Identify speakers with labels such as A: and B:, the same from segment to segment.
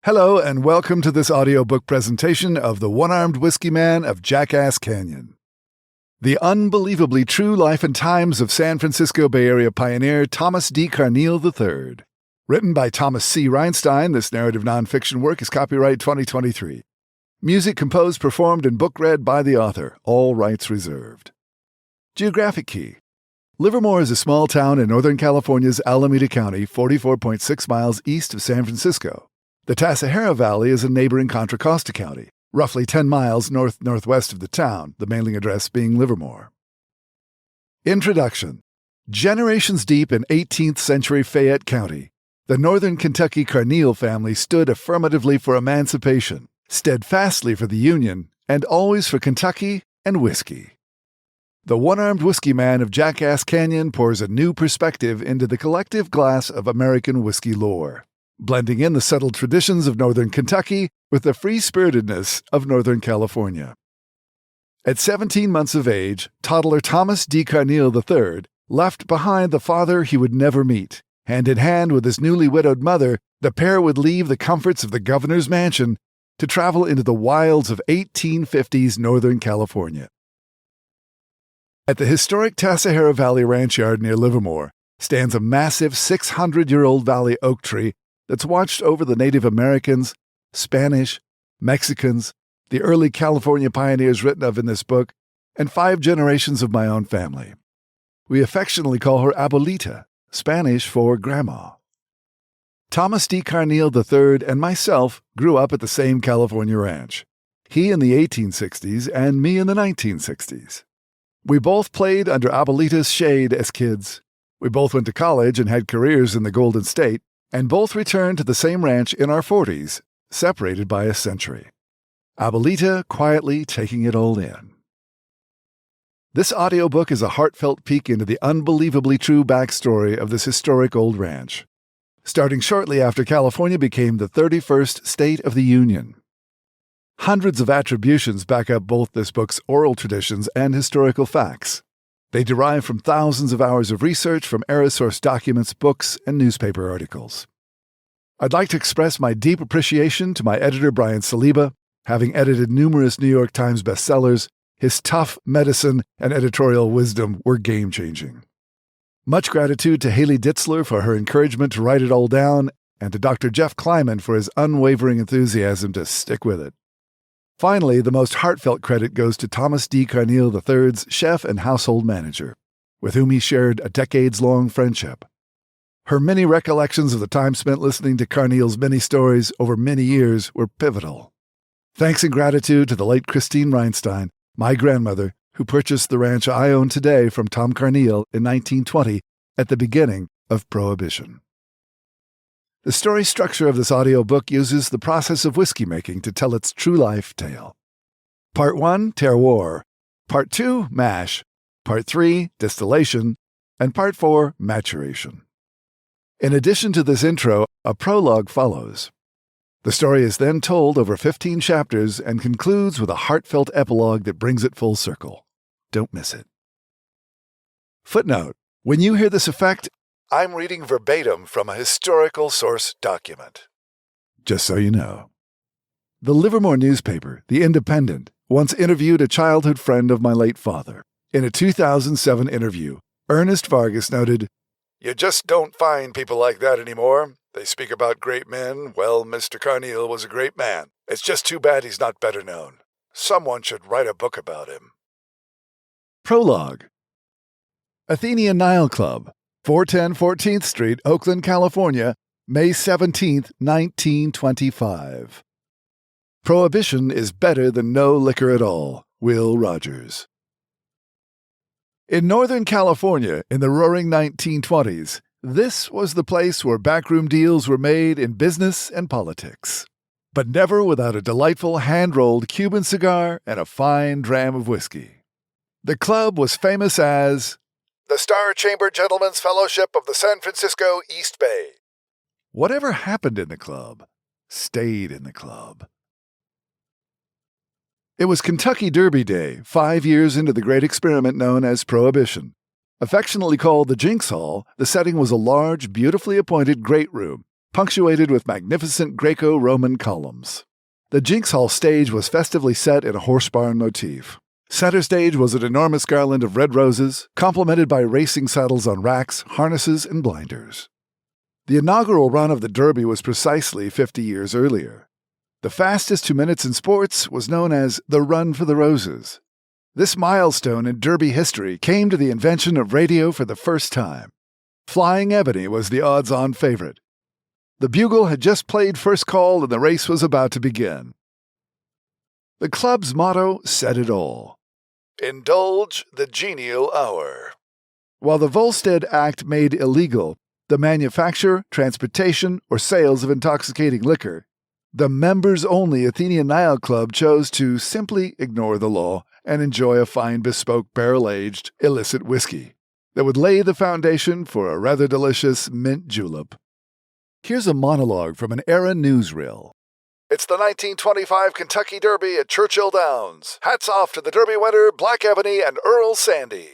A: Hello, and welcome to this audiobook presentation of The One-Armed Whiskey Man of Jackass Canyon. The unbelievably true life and times of San Francisco Bay Area pioneer Thomas D Carneal III. Written by Thomas C. Reinstein, this narrative nonfiction work is copyright 2023. Music composed, performed, and book read by the author, all rights reserved. Geographic key. Livermore is a small town in Northern California's Alameda County, 44.6 miles east of San Francisco. The Tasajara Valley is in neighboring Contra Costa County, roughly 10 miles north-northwest of the town, the mailing address being Livermore. Introduction. Generations deep in 18th century Fayette County, the Northern Kentucky Carneal family stood affirmatively for emancipation, steadfastly for the Union, and always for Kentucky and whiskey. The One-Armed Whiskey Man of Jackass Canyon pours a new perspective into the collective glass of American whiskey lore, blending in the subtle traditions of Northern Kentucky with the free-spiritedness of Northern California. At 17 months of age, toddler Thomas D Carneal III left behind the father he would never meet. Hand in hand with his newly widowed mother, the pair would leave the comforts of the governor's mansion to travel into the wilds of 1850s Northern California. At the historic Tasajara Valley Ranch Yard near Livermore stands a massive 600-year-old valley oak tree that's watched over the Native Americans, Spanish, Mexicans, the early California pioneers written of in this book, and 5 generations of my own family. We affectionately call her Abuelita, Spanish for Grandma. Thomas D. Carneal III and myself grew up at the same California ranch, he in the 1860s and me in the 1960s. We both played under Abuelita's shade as kids. We both went to college and had careers in the Golden State, and both returned to the same ranch in our 40s, separated by a century. Abuelita quietly taking it all in. This audiobook is a heartfelt peek into the unbelievably true backstory of this historic old ranch, starting shortly after California became the 31st state of the Union. Hundreds of attributions back up both this book's oral traditions and historical facts. They derive from thousands of hours of research from era-source documents, books, and newspaper articles. I'd like to express my deep appreciation to my editor Brian Saliba. Having edited numerous New York Times bestsellers, his tough medicine and editorial wisdom were game-changing. Much gratitude to Haley Ditzler for her encouragement to write it all down, and to Dr. Jeff Kleiman for his unwavering enthusiasm to stick with it. Finally, the most heartfelt credit goes to Thomas D. Carneal III's chef and household manager, with whom he shared a decades-long friendship. Her many recollections of the time spent listening to Carneal's many stories over many years were pivotal. Thanks and gratitude to the late Christine Reinstein, my grandmother, who purchased the ranch I own today from Tom Carneal in 1920 at the beginning of Prohibition. The story structure of this audiobook uses the process of whiskey making to tell its true life tale. Part 1, terroir. Part 2, mash. Part 3, distillation. And Part 4, maturation. In addition to this intro, a prologue follows. The story is then told over 15 chapters and concludes with a heartfelt epilogue that brings it full circle. Don't miss it. Footnote: when you hear this effect, I'm reading verbatim from a historical source document. Just so you know. The Livermore newspaper, The Independent, once interviewed a childhood friend of my late father. In a 2007 interview, Ernest Vargas noted, "You just don't find people like that anymore. They speak about great men. Well, Mr. Carneal was a great man. It's just too bad he's not better known. Someone should write a book about him." Prologue. Athenian Nile Club, 410 14th Street, Oakland, California, May 17, 1925. Prohibition is better than no liquor at all. Will Rogers. In Northern California in the roaring 1920s, this was the place where backroom deals were made in business and politics. But never without a delightful hand-rolled Cuban cigar and a fine dram of whiskey. The club was famous as the Star Chamber Gentlemen's Fellowship of the San Francisco East Bay. Whatever happened in the club stayed in the club. It was Kentucky Derby Day, 5 years into the great experiment known as Prohibition. Affectionately called the Jinx Hall, the setting was a large, beautifully appointed great room, punctuated with magnificent Greco-Roman columns. The Jinks Hall stage was festively set in a horse barn motif. Center stage was an enormous garland of red roses, complemented by racing saddles on racks, harnesses, and blinders. The inaugural run of the Derby was precisely 50 years earlier. The fastest 2 minutes in sports was known as the Run for the Roses. This milestone in Derby history came to the invention of radio for the first time. Flying Ebony was the odds-on favorite. The bugle had just played first call and the race was about to begin. The club's motto said it all. Indulge the genial hour. While the Volstead Act made illegal the manufacture, transportation, or sales of intoxicating liquor, the members-only Athenian Nile Club chose to simply ignore the law and enjoy a fine bespoke barrel-aged illicit whiskey that would lay the foundation for a rather delicious mint julep. Here's a monologue from an era newsreel. It's the 1925 Kentucky Derby at Churchill Downs. Hats off to the Derby winner, Black Ebony and Earl Sandy.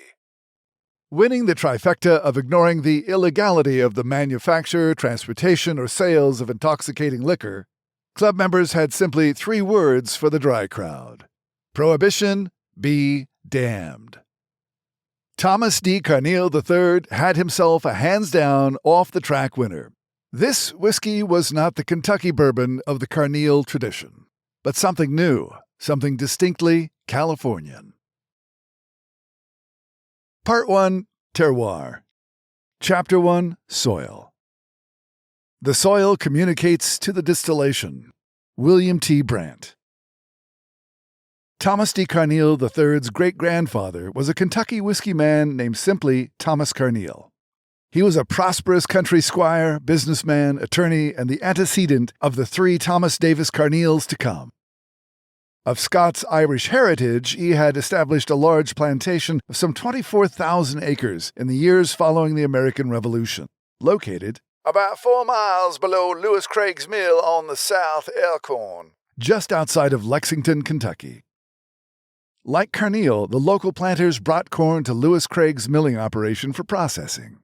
A: Winning the trifecta of ignoring the illegality of the manufacture, transportation, or sales of intoxicating liquor, club members had simply 3 words for the dry crowd. Prohibition be damned. Thomas D Carneal III had himself a hands-down, off-the-track winner. This whiskey was not the Kentucky bourbon of the Carneal tradition, but something new, something distinctly Californian. Part 1, Terroir. Chapter 1, Soil. The soil communicates to the distillation. William T. Brandt. Thomas D. Carneal III's great-grandfather was a Kentucky whiskey man named simply Thomas Carneal. He was a prosperous country squire, businessman, attorney, and the antecedent of the 3 Thomas Davis Carneals to come. Of Scots-Irish heritage, he had established a large plantation of some 24,000 acres in the years following the American Revolution, located about 4 miles below Lewis Craig's Mill on the South Elkhorn, just outside of Lexington, Kentucky. Like Carneal, the local planters brought corn to Lewis Craig's milling operation for processing.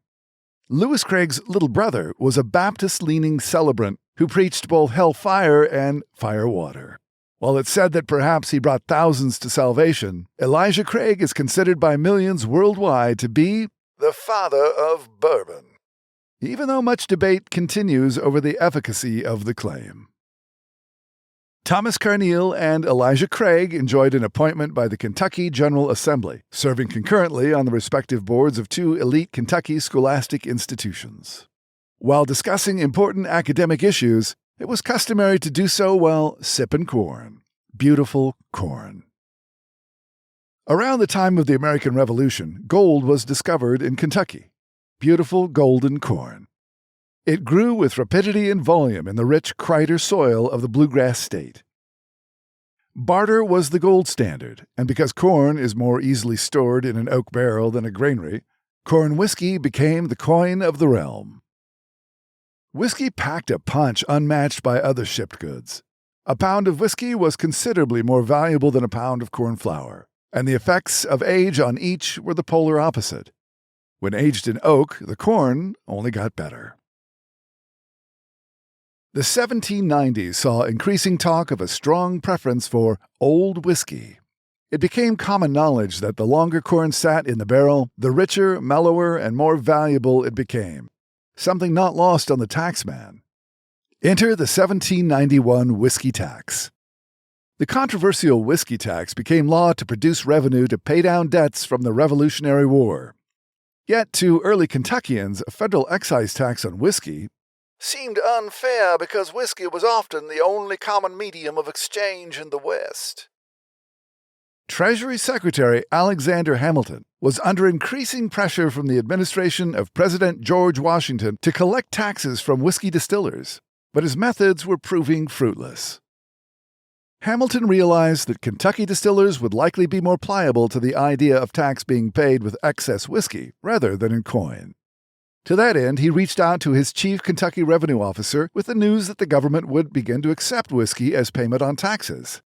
A: Lewis Craig's little brother was a Baptist-leaning celebrant who preached both hellfire and firewater. While it's said that perhaps he brought thousands to salvation, Elijah Craig is considered by millions worldwide to be the father of bourbon, even though much debate continues over the efficacy of the claim. Thomas Carneal and Elijah Craig enjoyed an appointment by the Kentucky General Assembly, serving concurrently on the respective boards of 2 elite Kentucky scholastic institutions. While discussing important academic issues, it was customary to do so while sipping corn. Beautiful corn. Around the time of the American Revolution, gold was discovered in Kentucky. Beautiful golden corn. It grew with rapidity and volume in the rich Kreider soil of the Bluegrass State. Barter was the gold standard, and because corn is more easily stored in an oak barrel than a granary, corn whiskey became the coin of the realm. Whiskey packed a punch unmatched by other shipped goods. A pound of whiskey was considerably more valuable than a pound of corn flour, and the effects of age on each were the polar opposite. When aged in oak, the corn only got better. The 1790s saw increasing talk of a strong preference for old whiskey. It became common knowledge that the longer corn sat in the barrel, the richer, mellower, and more valuable it became, something not lost on the taxman. Enter the 1791 whiskey tax. The controversial whiskey tax became law to produce revenue to pay down debts from the Revolutionary War. Yet to early Kentuckians, a federal excise tax on whiskey seemed unfair because whiskey was often the only common medium of exchange in the West. Treasury Secretary Alexander Hamilton was under increasing pressure from the administration of President George Washington to collect taxes from whiskey distillers, but his methods were proving fruitless. Hamilton realized that Kentucky distillers would likely be more pliable to the idea of tax being paid with excess whiskey rather than in coin. To that end, he reached out to his chief Kentucky revenue officer with the news that the government would begin to accept whiskey as payment on taxes,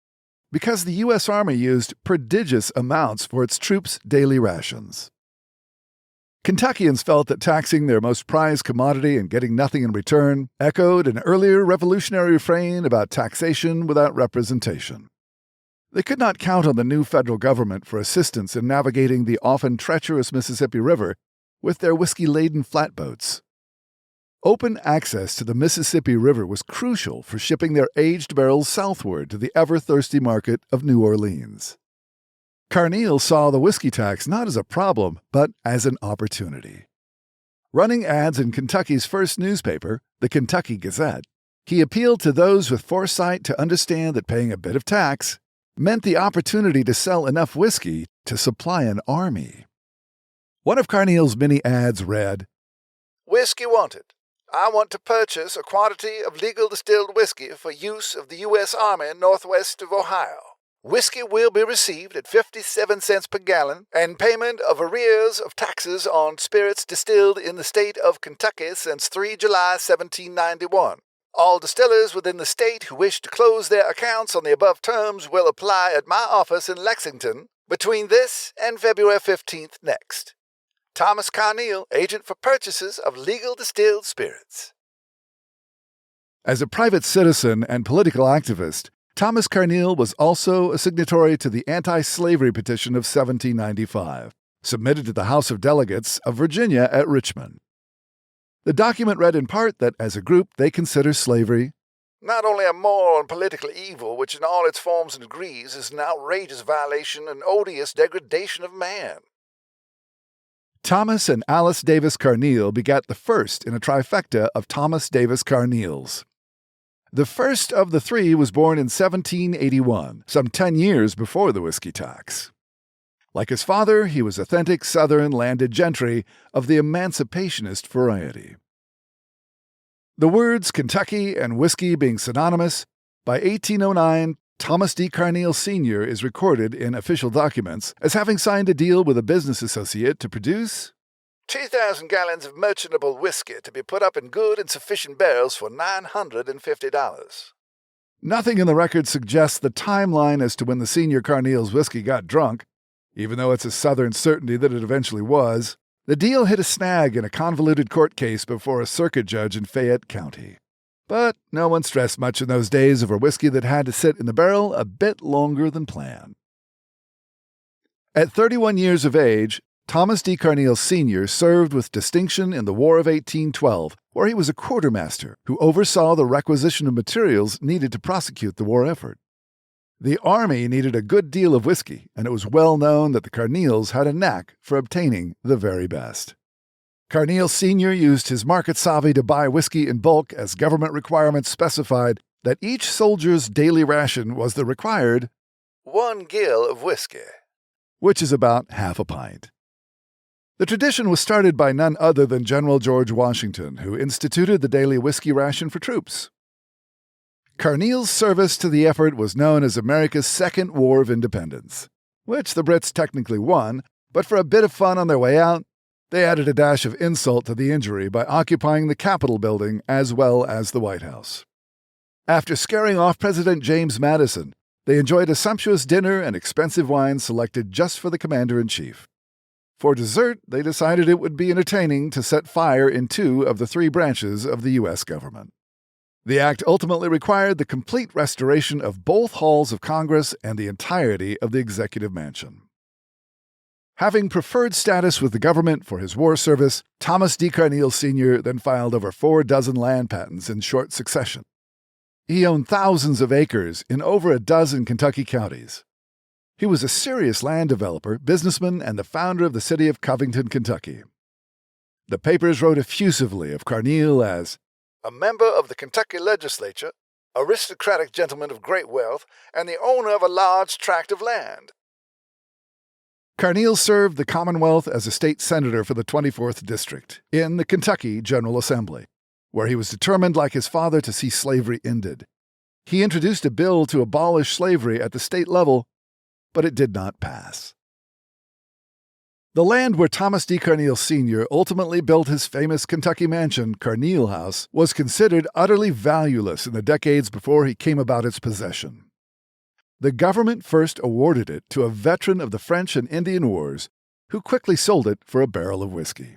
A: because the U.S. Army used prodigious amounts for its troops' daily rations. Kentuckians felt that taxing their most prized commodity and getting nothing in return echoed an earlier revolutionary refrain about taxation without representation. They could not count on the new federal government for assistance in navigating the often treacherous Mississippi River with their whiskey-laden flatboats. Open access to the Mississippi River was crucial for shipping their aged barrels southward to the ever-thirsty market of New Orleans. Carneal saw the whiskey tax not as a problem, but as an opportunity. Running ads in Kentucky's first newspaper, the Kentucky Gazette, he appealed to those with foresight to understand that paying a bit of tax meant the opportunity to sell enough whiskey to supply an army. One of Carneal's many ads read, "Whiskey wanted. I want to purchase a quantity of legal distilled whiskey for use of the U.S. Army northwest of Ohio. Whiskey will be received at 57 cents per gallon and payment of arrears of taxes on spirits distilled in the state of Kentucky since 3 July 1791. All distillers within the state who wish to close their accounts on the above terms will apply at my office in Lexington between this and February 15th next. Thomas Carneal, agent for purchases of legal distilled spirits." As a private citizen and political activist, Thomas Carneal was also a signatory to the anti-slavery petition of 1795, submitted to the House of Delegates of Virginia at Richmond. The document read in part that, as a group, they consider slavery not only a moral and political evil, which in all its forms and degrees is an outrageous violation and odious degradation of man. Thomas and Alice Davis Carneal begat the first in a trifecta of Thomas Davis Carneals. The first of the three was born in 1781, some 10 years before the whiskey tax. Like his father, he was authentic Southern landed gentry of the emancipationist variety. The words Kentucky and whiskey being synonymous, by 1809, Thomas D. Carneal Sr. is recorded in official documents as having signed a deal with a business associate to produce 2,000 gallons of merchantable whiskey to be put up in good and sufficient barrels for $950. Nothing in the record suggests the timeline as to when the senior Carneal's whiskey got drunk, even though it's a Southern certainty that it eventually was. The deal hit a snag in a convoluted court case before a circuit judge in Fayette County. But no one stressed much in those days over whiskey that had to sit in the barrel a bit longer than planned. At 31 years of age, Thomas D. Carneal Sr. served with distinction in the War of 1812, where he was a quartermaster who oversaw the requisition of materials needed to prosecute the war effort. The Army needed a good deal of whiskey, and it was well known that the Carneals had a knack for obtaining the very best. Carneal Sr. used his market savvy to buy whiskey in bulk as government requirements specified that each soldier's daily ration was the required 1 gill of whiskey, which is about half a pint. The tradition was started by none other than General George Washington, who instituted the daily whiskey ration for troops. Carneal's service to the effort was known as America's Second War of Independence, which the Brits technically won, but for a bit of fun on their way out, they added a dash of insult to the injury by occupying the Capitol building as well as the White House. After scaring off President James Madison, they enjoyed a sumptuous dinner and expensive wine selected just for the commander-in-chief. For dessert, they decided it would be entertaining to set fire in 2 of the 3 branches of the U.S. government. The act ultimately required the complete restoration of both halls of Congress and the entirety of the executive mansion. Having preferred status with the government for his war service, Thomas D. Carneal Sr. then filed over 4 dozen land patents in short succession. He owned thousands of acres in over a dozen Kentucky counties. He was a serious land developer, businessman, and the founder of the city of Covington, Kentucky. The papers wrote effusively of Carneal as a member of the Kentucky legislature, aristocratic gentleman of great wealth, and the owner of a large tract of land. Carneal served the Commonwealth as a state senator for the 24th District in the Kentucky General Assembly, where he was determined, like his father, to see slavery ended. He introduced a bill to abolish slavery at the state level, but it did not pass. The land where Thomas D. Carneal Sr. ultimately built his famous Kentucky mansion, Carneal House, was considered utterly valueless in the decades before he came about its possession. The government first awarded it to a veteran of the French and Indian Wars who quickly sold it for a barrel of whiskey.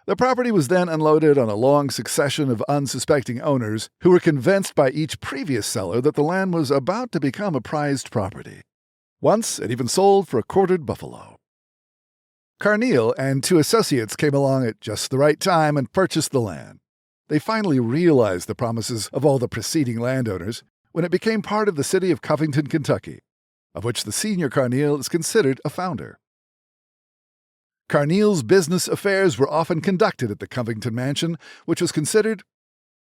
A: The property was then unloaded on a long succession of unsuspecting owners who were convinced by each previous seller that the land was about to become a prized property. Once, it even sold for a quartered buffalo. Carneal and two associates came along at just the right time and purchased the land. They finally realized the promises of all the preceding landowners when it became part of the city of Covington, Kentucky, of which the senior Carneal is considered a founder. Carneal's business affairs were often conducted at the Covington mansion, which was considered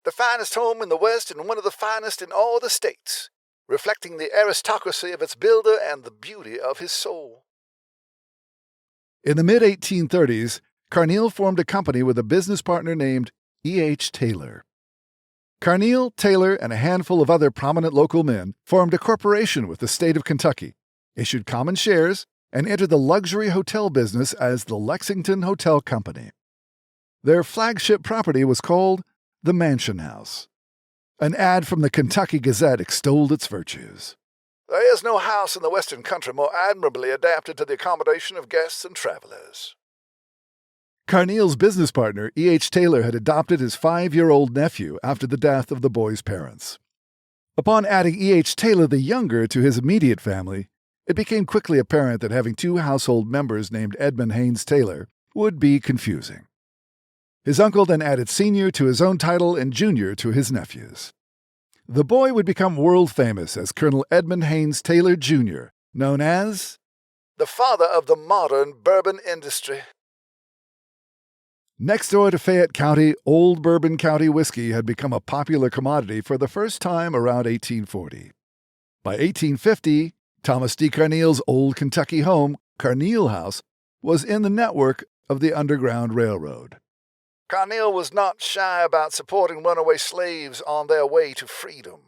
A: the finest home in the West and one of the finest in all the states, reflecting the aristocracy of its builder and the beauty of his soul. In the mid-1830s, Carneal formed a company with a business partner named E.H. Taylor. Carneal, Taylor, and a handful of other prominent local men formed a corporation with the state of Kentucky, issued common shares, and entered the luxury hotel business as the Lexington Hotel Company. Their flagship property was called the Mansion House. An ad from the Kentucky Gazette extolled its virtues. There is no house in the western country more admirably adapted to the accommodation of guests and travelers. Carneal's business partner, E.H. Taylor, had adopted his 5-year-old nephew after the death of the boy's parents. Upon adding E.H. Taylor the younger to his immediate family, it became quickly apparent that having 2 household members named Edmund Haynes Taylor would be confusing. His uncle then added senior to his own title and junior to his nephew's. The boy would become world famous as Colonel Edmund Haynes Taylor, Jr., known as the father of the modern bourbon industry. Next door to Fayette County, Old Bourbon County whiskey had become a popular commodity for the first time around 1840. By 1850, Thomas D. Carneal's old Kentucky home, Carneal House, was in the network of the Underground Railroad. Carneal was not shy about supporting runaway slaves on their way to freedom.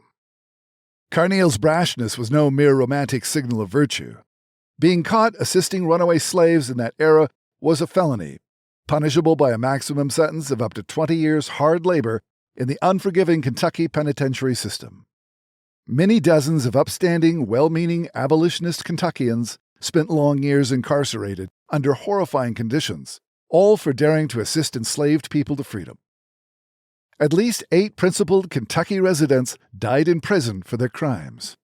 A: Carneal's brashness was no mere romantic signal of virtue. Being caught assisting runaway slaves in that era was a felony, punishable by a maximum sentence of up to 20 years hard labor in the unforgiving Kentucky penitentiary system. Many dozens of upstanding, well-meaning abolitionist Kentuckians spent long years incarcerated under horrifying conditions, all for daring to assist enslaved people to freedom. At least 8 principled Kentucky residents died in prison for their crimes.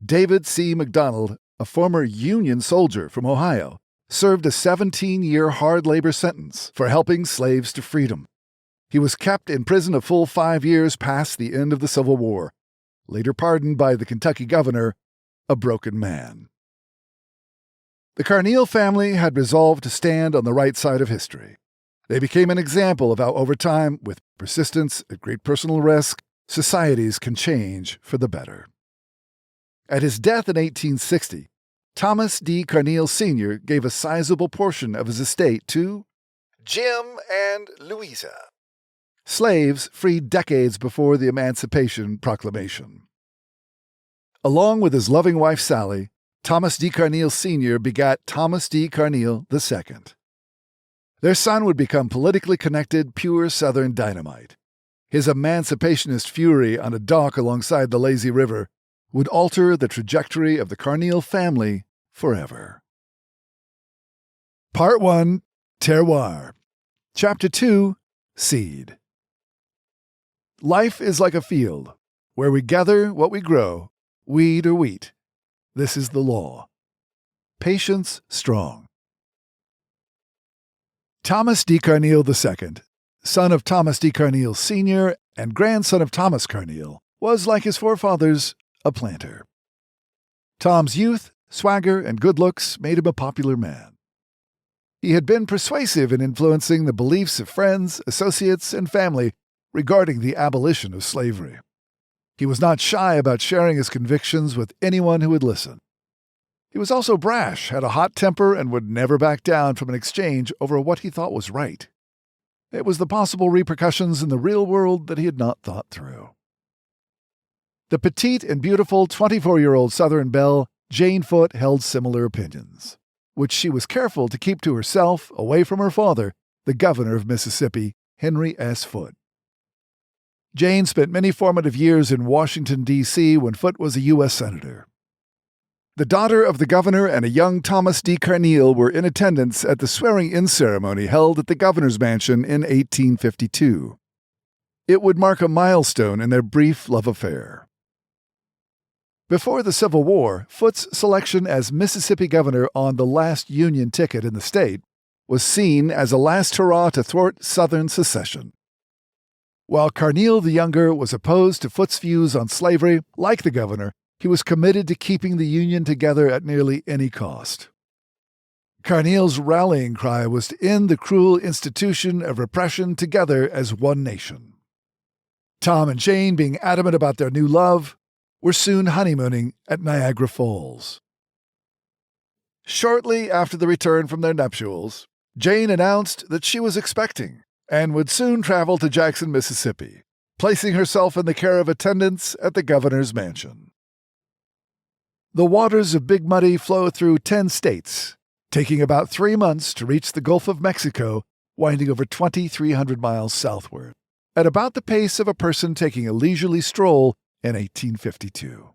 A: David C. McDonald, a former Union soldier from Ohio, served a 17-year hard labor sentence for helping slaves to freedom. He was kept in prison a full 5 years past the end of the Civil War, later pardoned by the Kentucky governor, a broken man. The Carneal family had resolved to stand on the right side of history. They became an example of how, over time, with persistence at great personal risk, societies can change for the better. At his death in 1860, Thomas D. Carneal Sr. gave a sizable portion of his estate to Jim and Louisa, slaves freed decades before the Emancipation Proclamation. Along with his loving wife Sally, Thomas D. Carneal Sr. begat Thomas D. Carneal II. Their son would become politically connected, pure Southern dynamite. His emancipationist fury on a dock alongside the lazy river would alter the trajectory of the Carneal family forever. Part 1, Terroir. Chapter 2, Seed. Life is like a field, where we gather what we grow, weed or wheat. This is the law. Patience strong. Thomas D. Carneal II, son of Thomas D. Carneal Sr. and grandson of Thomas Carneal, was, like his forefathers, a planter. Tom's youth, swagger, and good looks made him a popular man. He had been persuasive in influencing the beliefs of friends, associates, and family regarding the abolition of slavery. He was not shy about sharing his convictions with anyone who would listen. He was also brash, had a hot temper, and would never back down from an exchange over what he thought was right. It was the possible repercussions in the real world that he had not thought through. The petite and beautiful 24-year-old Southern belle, Jane Foote, held similar opinions, which she was careful to keep to herself, away from her father, the governor of Mississippi, Henry S. Foote. Jane spent many formative years in Washington, D.C. when Foote was a U.S. Senator. The daughter of the governor and a young Thomas D Carneal were in attendance at the swearing-in ceremony held at the governor's mansion in 1852. It would mark a milestone in their brief love affair. Before the Civil War, Foot's selection as Mississippi governor on the last Union ticket in the state was seen as a last hurrah to thwart Southern secession. While Carneal the Younger was opposed to Foot's views on slavery, like the governor, he was committed to keeping the Union together at nearly any cost. Carneal's rallying cry was to end the cruel institution of repression together as one nation. Tom and Jane, being adamant about their new love, were soon honeymooning at Niagara Falls. Shortly after the return from their nuptials, Jane announced that she was expecting and would soon travel to Jackson, Mississippi, placing herself in the care of attendants at the governor's mansion. The waters of Big Muddy flow through 10 states, taking about 3 months to reach the Gulf of Mexico, winding over 2,300 miles southward, at about the pace of a person taking a leisurely stroll in 1852.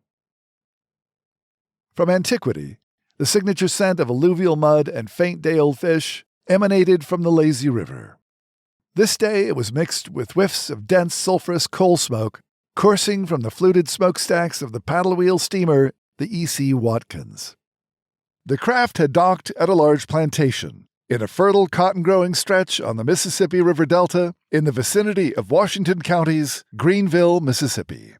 A: From antiquity, the signature scent of alluvial mud and faint day-old fish emanated from the lazy river. This day it was mixed with whiffs of dense sulphurous coal smoke coursing from the fluted smokestacks of the paddle-wheel steamer, the E.C. Watkins. The craft had docked at a large plantation in a fertile cotton-growing stretch on the Mississippi River Delta in the vicinity of Washington County's Greenville, Mississippi.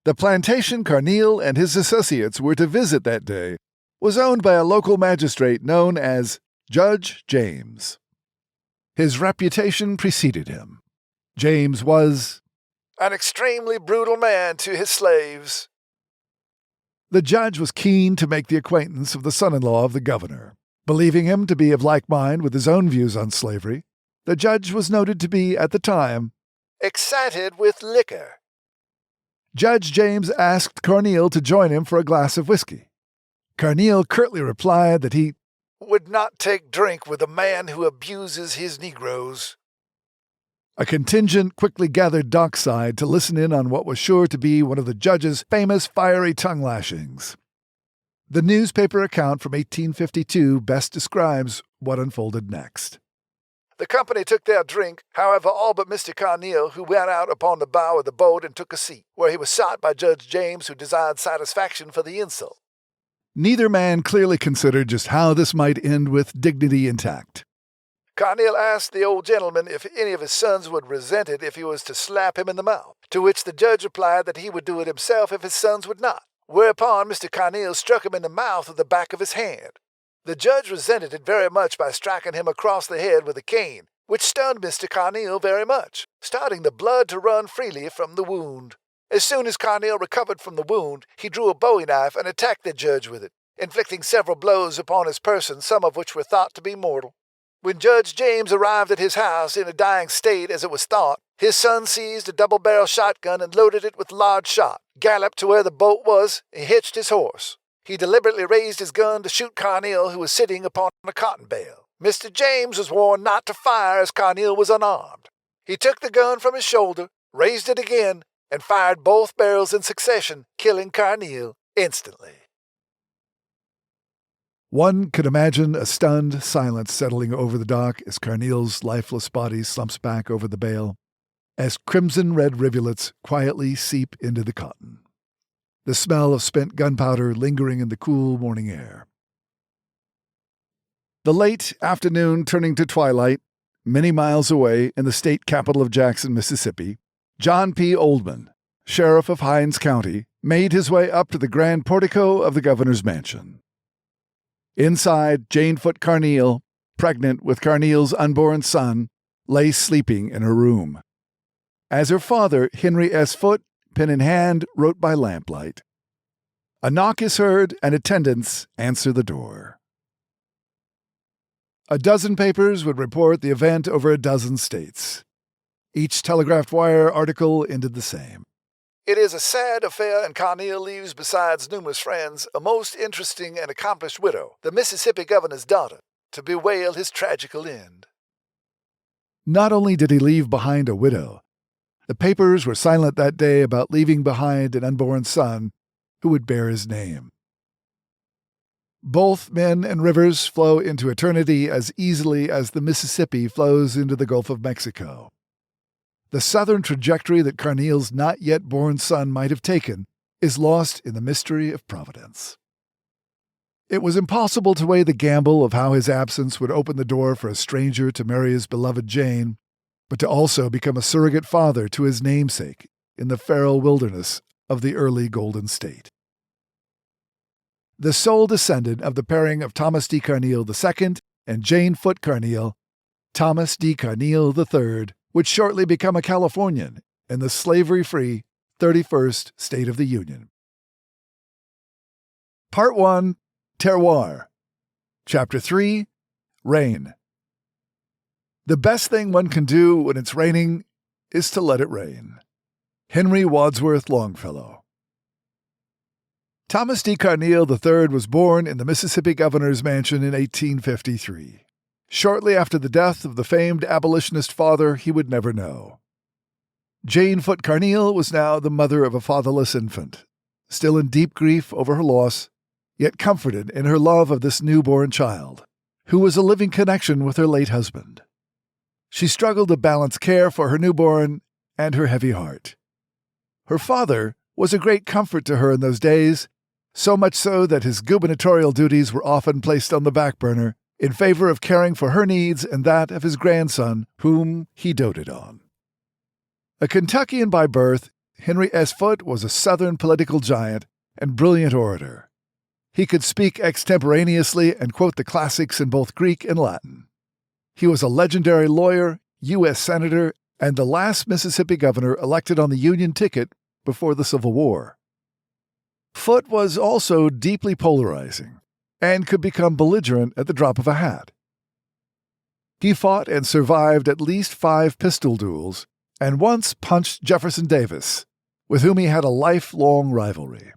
A: The plantation Carneal and his associates were to visit that day was owned by a local magistrate known as Judge James. His reputation preceded him. James was an extremely brutal man to his slaves. The judge was keen to make the acquaintance of the son-in-law of the governor. Believing him to be of like mind with his own views on slavery, the judge was noted to be, at the time, excited with liquor. Judge James asked Carneal to join him for a glass of whiskey. Carneal curtly replied that he would not take drink with a man who abuses his Negroes. A contingent quickly gathered dockside to listen in on what was sure to be one of the judge's famous fiery tongue lashings. The newspaper account from 1852 best describes what unfolded next. The company took their drink, however, all but Mr. Carneal, who went out upon the bow of the boat and took a seat, where he was sought by Judge James, who desired satisfaction for the insult. Neither man clearly considered just how this might end with dignity intact. Carneal asked the old gentleman if any of his sons would resent it if he was to slap him in the mouth, to which the judge replied that he would do it himself if his sons would not, whereupon Mr. Carneal struck him in the mouth with the back of his hand. The judge resented it very much by striking him across the head with a cane, which stunned Mr. Carneal very much, starting the blood to run freely from the wound. As soon as Carneal recovered from the wound, he drew a bowie knife and attacked the judge with it, inflicting several blows upon his person, some of which were thought to be mortal. When Judge James arrived at his house in a dying state, as it was thought, his son seized a double-barrel shotgun and loaded it with large shot, galloped to where the boat was, and hitched his horse. He deliberately raised his gun to shoot Carneal, who was sitting upon a cotton bale. Mr. James was warned not to fire as Carneal was unarmed. He took the gun from his shoulder, raised it again, and fired both barrels in succession, killing Carneal instantly. One could imagine a stunned silence settling over the dock as Carneal's lifeless body slumps back over the bale, as crimson-red rivulets quietly seep into the cotton, the smell of spent gunpowder lingering in the cool morning air. The late afternoon turning to twilight, many miles away in the state capital of Jackson, Mississippi, John P. Oldman, sheriff of Hinds County, made his way up to the grand portico of the governor's mansion. Inside, Jane Foote Carneal, pregnant with Carneal's unborn son, lay sleeping in her room. As her father, Henry S. Foote, pen in hand, wrote by lamplight. A knock is heard, and attendants answer the door. A dozen papers would report the event over a dozen states. Each telegraphed wire article ended the same. It is a sad affair, and Carneal leaves, besides numerous friends, a most interesting and accomplished widow, the Mississippi governor's daughter, to bewail his tragical end. Not only did he leave behind a widow, the papers were silent that day about leaving behind an unborn son who would bear his name. Both men and rivers flow into eternity as easily as the Mississippi flows into the Gulf of Mexico. The southern trajectory that Carneal's not yet born son might have taken is lost in the mystery of providence. It was impossible to weigh the gamble of how his absence would open the door for a stranger to marry his beloved Jane, but to also become a surrogate father to his namesake in the feral wilderness of the early Golden State. The sole descendant of the pairing of Thomas D Carneal II and Jane Foote Carneal, Thomas D Carneal III, would shortly become a Californian in the slavery-free 31st State of the Union. Part 1, Terroir. Chapter 3, Rain. The best thing one can do when it's raining is to let it rain. Henry Wadsworth Longfellow. Thomas D. Carneal III was born in the Mississippi Governor's Mansion in 1853, shortly after the death of the famed abolitionist father he would never know. Jane Foote Carneal was now the mother of a fatherless infant, still in deep grief over her loss, yet comforted in her love of this newborn child, who was a living connection with her late husband. She struggled to balance care for her newborn and her heavy heart. Her father was a great comfort to her in those days, so much so that his gubernatorial duties were often placed on the back burner in favor of caring for her needs and that of his grandson, whom he doted on. A Kentuckian by birth, Henry S. Foote was a Southern political giant and brilliant orator. He could speak extemporaneously and quote the classics in both Greek and Latin. He was a legendary lawyer, U.S. Senator, and the last Mississippi governor elected on the Union ticket before the Civil War. Foote was also deeply polarizing and could become belligerent at the drop of a hat. He fought and survived at least 5 pistol duels and once punched Jefferson Davis, with whom he had a lifelong rivalry.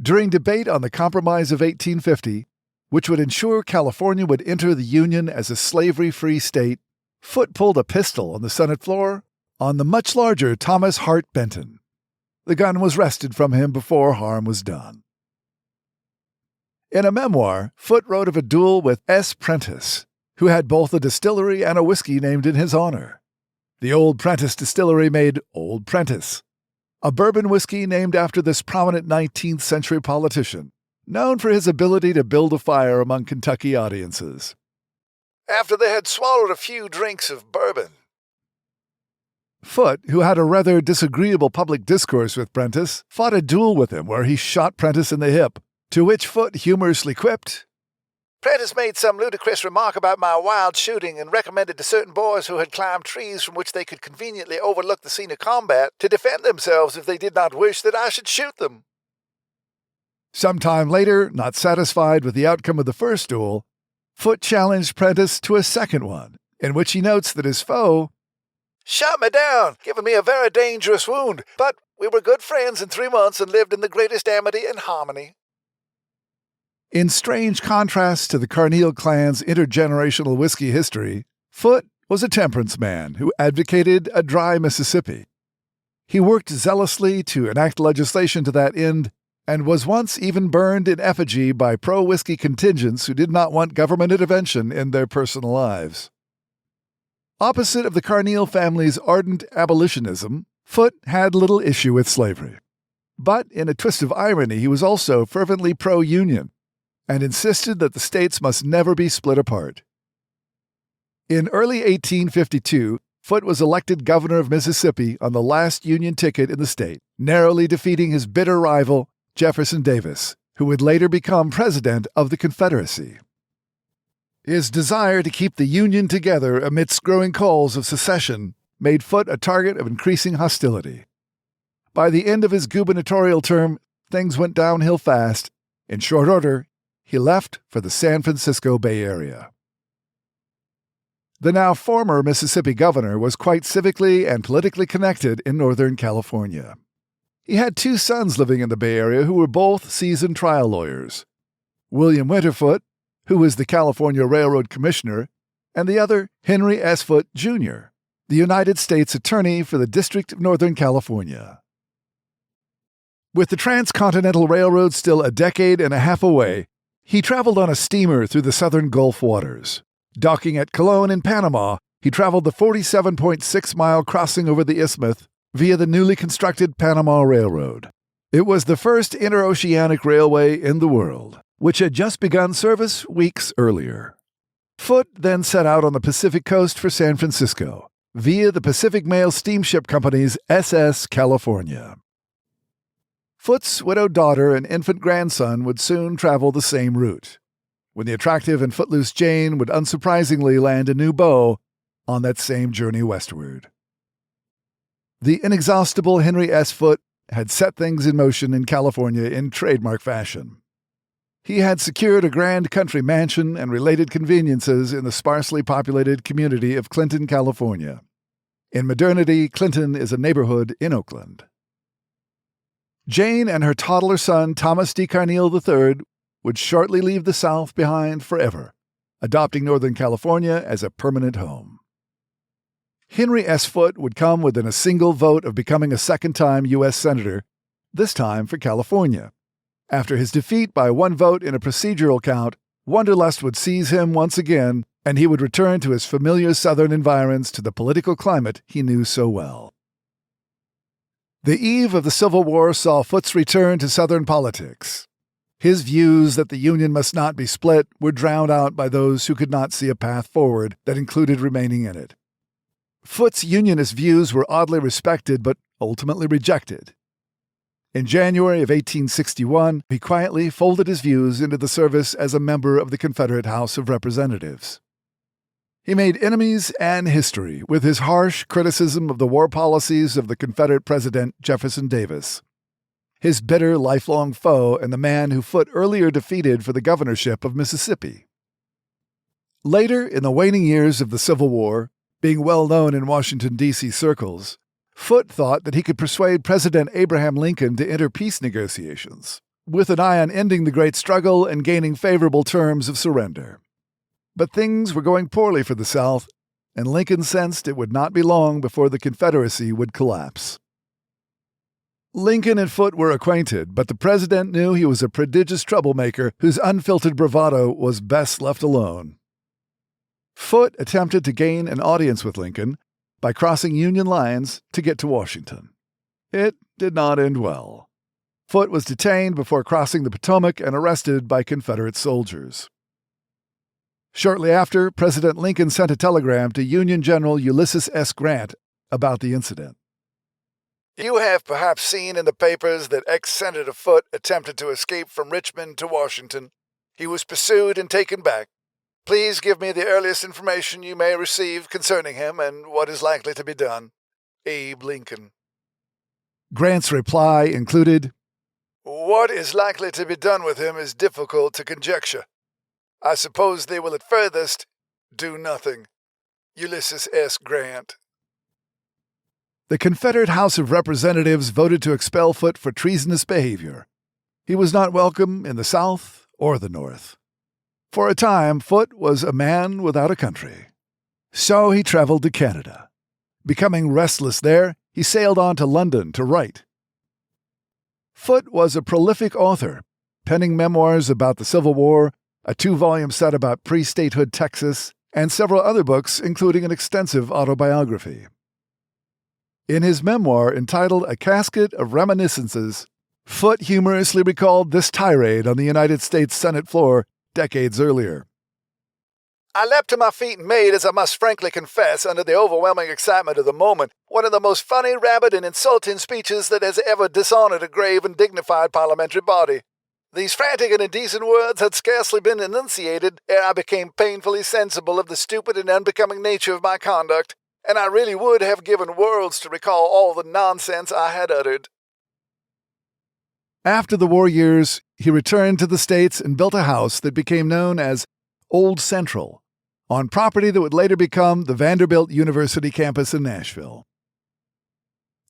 A: During debate on the Compromise of 1850, which would ensure California would enter the Union as a slavery-free state, Foote pulled a pistol on the Senate floor on the much larger Thomas Hart Benton. The gun was wrested from him before harm was done. In a memoir, Foote wrote of a duel with S. Prentice, who had both a distillery and a whiskey named in his honor. The Old Prentice Distillery made Old Prentice, a bourbon whiskey named after this prominent 19th century politician, known for his ability to build a fire among Kentucky audiences. After they had swallowed a few drinks of bourbon, Foote, who had a rather disagreeable public discourse with Prentice, fought a duel with him where he shot Prentice in the hip, to which Foote humorously quipped, "Prentice made some ludicrous remark about my wild shooting and recommended to certain boys who had climbed trees from which they could conveniently overlook the scene of combat to defend themselves if they did not wish that I should shoot them." Some time later, not satisfied with the outcome of the first duel, Foote challenged Prentice to a second one, in which he notes that his foe shot me down, giving me a very dangerous wound, but we were good friends in 3 months and lived in the greatest amity and harmony. In strange contrast to the Carneal clan's intergenerational whiskey history, Foote was a temperance man who advocated a dry Mississippi. He worked zealously to enact legislation to that end, and was once even burned in effigy by pro-whiskey contingents who did not want government intervention in their personal lives. Opposite of the Carneal family's ardent abolitionism, Foote had little issue with slavery. But in a twist of irony, he was also fervently pro-union and insisted that the states must never be split apart. In early 1852, Foote was elected governor of Mississippi on the last Union ticket in the state, narrowly defeating his bitter rival, Jefferson Davis, who would later become president of the Confederacy. His desire to keep the Union together amidst growing calls of secession made Foote a target of increasing hostility. By the end of his gubernatorial term, things went downhill fast. In short order, he left for the San Francisco Bay Area. The now former Mississippi governor was quite civically and politically connected in Northern California. He had 2 sons living in the Bay Area who were both seasoned trial lawyers. William Winterfoot, who was the California Railroad Commissioner, and the other, Henry S. Foote, Jr., the United States Attorney for the District of Northern California. With the Transcontinental Railroad still a decade and a half away, he traveled on a steamer through the southern Gulf waters. Docking at Colón in Panama, he traveled the 47.6-mile crossing over the isthmus via the newly constructed Panama Railroad. It was the first interoceanic railway in the world, which had just begun service weeks earlier. Foote then set out on the Pacific coast for San Francisco, via the Pacific Mail Steamship Company's SS California. Foote's widowed daughter and infant grandson would soon travel the same route, when the attractive and footloose Jane would unsurprisingly land a new beau on that same journey westward. The inexhaustible Henry S. Foote had set things in motion in California in trademark fashion. He had secured a grand country mansion and related conveniences in the sparsely populated community of Clinton, California. In modernity, Clinton is a neighborhood in Oakland. Jane and her toddler son, Thomas D Carneal III, would shortly leave the South behind forever, adopting Northern California as a permanent home. Henry S. Foote would come within a single vote of becoming a second-time U.S. Senator, this time for California. After his defeat by one vote in a procedural count, wanderlust would seize him once again, and he would return to his familiar Southern environs, to the political climate he knew so well. The eve of the Civil War saw Foote's return to Southern politics. His views that the Union must not be split were drowned out by those who could not see a path forward that included remaining in it. Foote's Unionist views were oddly respected but ultimately rejected. In January of 1861, he quietly folded his views into the service as a member of the Confederate House of Representatives. He made enemies and history with his harsh criticism of the war policies of the Confederate President Jefferson Davis, his bitter lifelong foe and the man who Foote earlier defeated for the governorship of Mississippi. Later, in the waning years of the Civil War, being well known in Washington, D.C. circles, Foote thought that he could persuade President Abraham Lincoln to enter peace negotiations, with an eye on ending the great struggle and gaining favorable terms of surrender. But things were going poorly for the South, and Lincoln sensed it would not be long before the Confederacy would collapse. Lincoln and Foote were acquainted, but the president knew he was a prodigious troublemaker whose unfiltered bravado was best left alone. Foote attempted to gain an audience with Lincoln by crossing Union lines to get to Washington. It did not end well. Foote was detained before crossing the Potomac and arrested by Confederate soldiers. Shortly after, President Lincoln sent a telegram to Union General Ulysses S. Grant about the incident. "You have perhaps seen in the papers that ex-Senator Foote attempted to escape from Richmond to Washington. He was pursued and taken back. Please give me the earliest information you may receive concerning him and what is likely to be done. Abe Lincoln." Grant's reply included, "What is likely to be done with him is difficult to conjecture. I suppose they will at furthest do nothing. Ulysses S. Grant." The Confederate House of Representatives voted to expel Foote for treasonous behavior. He was not welcome in the South or the North. For a time, Foote was a man without a country. So he traveled to Canada. Becoming restless there, he sailed on to London to write. Foote was a prolific author, penning memoirs about the Civil War, a 2-volume set about pre-statehood Texas, and several other books, including an extensive autobiography. In his memoir entitled A Casket of Reminiscences, Foote humorously recalled this tirade on the United States Senate floor decades earlier. "I leapt to my feet and made, as I must frankly confess, under the overwhelming excitement of the moment, one of the most funny, rabid, and insulting speeches that has ever dishonored a grave and dignified parliamentary body. These frantic and indecent words had scarcely been enunciated ere I became painfully sensible of the stupid and unbecoming nature of my conduct, and I really would have given worlds to recall all the nonsense I had uttered." After the war years, he returned to the States and built a house that became known as Old Central, on property that would later become the Vanderbilt University campus in Nashville.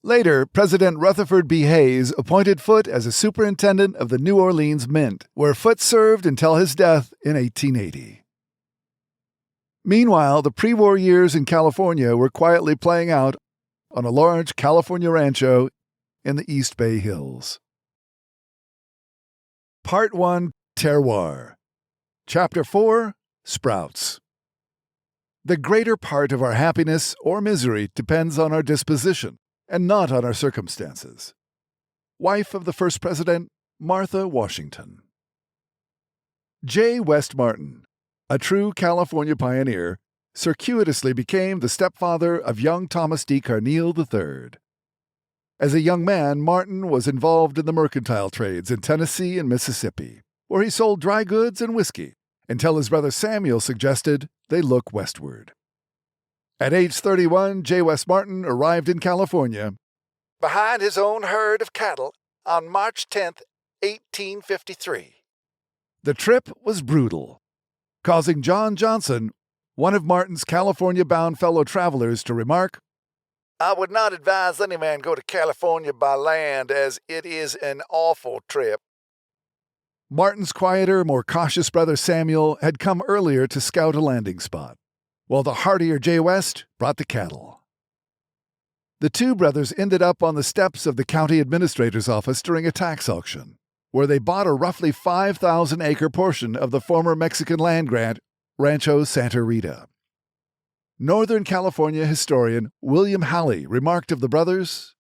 A: Later, President Rutherford B. Hayes appointed Foote as a superintendent of the New Orleans Mint, where Foote served until his death in 1880. Meanwhile, the pre-war years in California were quietly playing out on a large California rancho in the East Bay Hills. Part 1, Terroir. Chapter 4, Sprouts. The greater part of our happiness or misery depends on our disposition, and not on our circumstances. Wife of the first President, Martha Washington. J. West Martin, a true California pioneer, circuitously became the stepfather of young Thomas D. Carneal III. As a young man, Martin was involved in the mercantile trades in Tennessee and Mississippi, where he sold dry goods and whiskey, until his brother Samuel suggested they look westward. At age 31, J. West Martin arrived in California behind his own herd of cattle on March 10, 1853. The trip was brutal, causing John Johnson, one of Martin's California-bound fellow travelers, to remark, "I would not advise any man go to California by land, as it is an awful trip." Martin's quieter, more cautious brother Samuel had come earlier to scout a landing spot, while the hardier J. West brought the cattle. The two brothers ended up on the steps of the county administrator's office during a tax auction, where they bought a roughly 5,000-acre portion of the former Mexican land grant, Rancho Santa Rita. Northern California historian William Halley remarked of the brothers,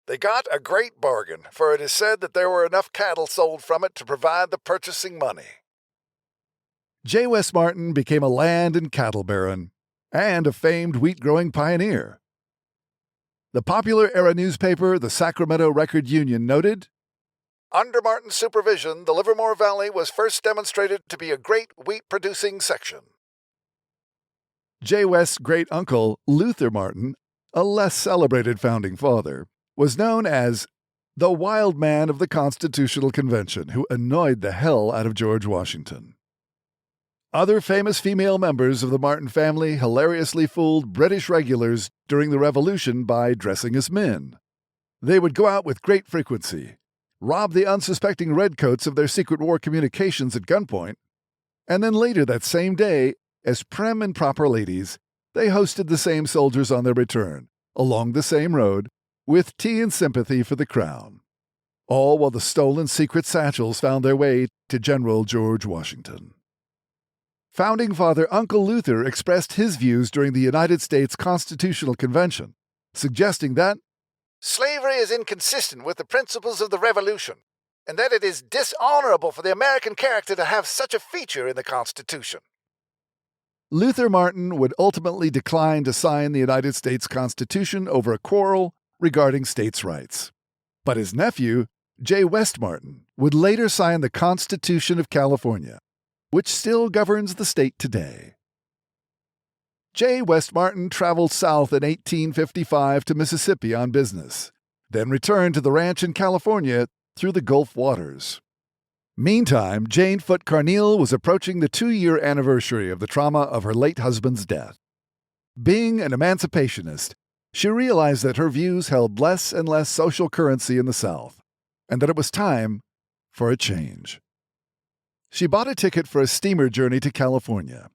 A: "They got a great bargain, for it is said that there were enough cattle sold from it to provide the purchasing money." J. West Martin became a land and cattle baron, and a famed wheat-growing pioneer. The popular-era newspaper, the Sacramento Record-Union, noted, "Under Martin's supervision, the Livermore Valley was first demonstrated to be a great wheat-producing section." J. West's great-uncle, Luther Martin, a less celebrated founding father, was known as the wild man of the Constitutional Convention who annoyed the hell out of George Washington. Other famous female members of the Martin family hilariously fooled British regulars during the Revolution by dressing as men. They would go out with great frequency, rob the unsuspecting redcoats of their secret war communications at gunpoint, and then later that same day, as prim and proper ladies, they hosted the same soldiers on their return, along the same road, with tea and sympathy for the crown. All while the stolen secret satchels found their way to General George Washington. Founding Father Uncle Luther expressed his views during the United States Constitutional Convention, suggesting that slavery is inconsistent with the principles of the Revolution, and that it is dishonorable for the American character to have such a feature in the Constitution. Luther Martin would ultimately decline to sign the United States Constitution over a quarrel regarding states' rights. But his nephew, J. West Martin, would later sign the Constitution of California, which still governs the state today. J. West Martin traveled south in 1855 to Mississippi on business, then returned to the ranch in California through the Gulf waters. Meantime, Jane Foote Carneal was approaching the 2-year anniversary of the trauma of her late husband's death. Being an emancipationist, she realized that her views held less and less social currency in the South, and that it was time for a change. She bought a ticket for a steamer journey to California.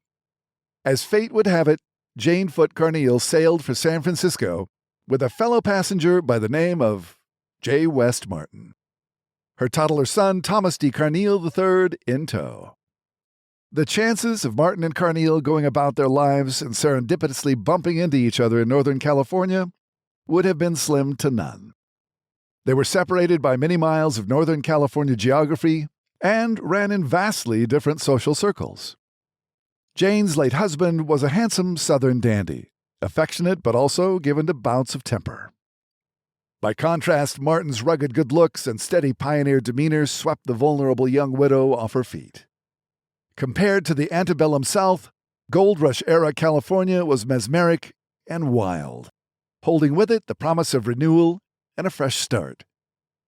A: As fate would have it, Jane Foote Carneal sailed for San Francisco with a fellow passenger by the name of J. West Martin, her toddler son Thomas D. Carneal III in tow. The chances of Martin and Carneal going about their lives and serendipitously bumping into each other in Northern California would have been slim to none. They were separated by many miles of Northern California geography and ran in vastly different social circles. Jane's late husband was a handsome Southern dandy, affectionate but also given to bouts of temper. By contrast, Martin's rugged good looks and steady pioneer demeanor swept the vulnerable young widow off her feet. Compared to the antebellum South, Gold Rush-era California was mesmeric and wild, holding with it the promise of renewal and a fresh start.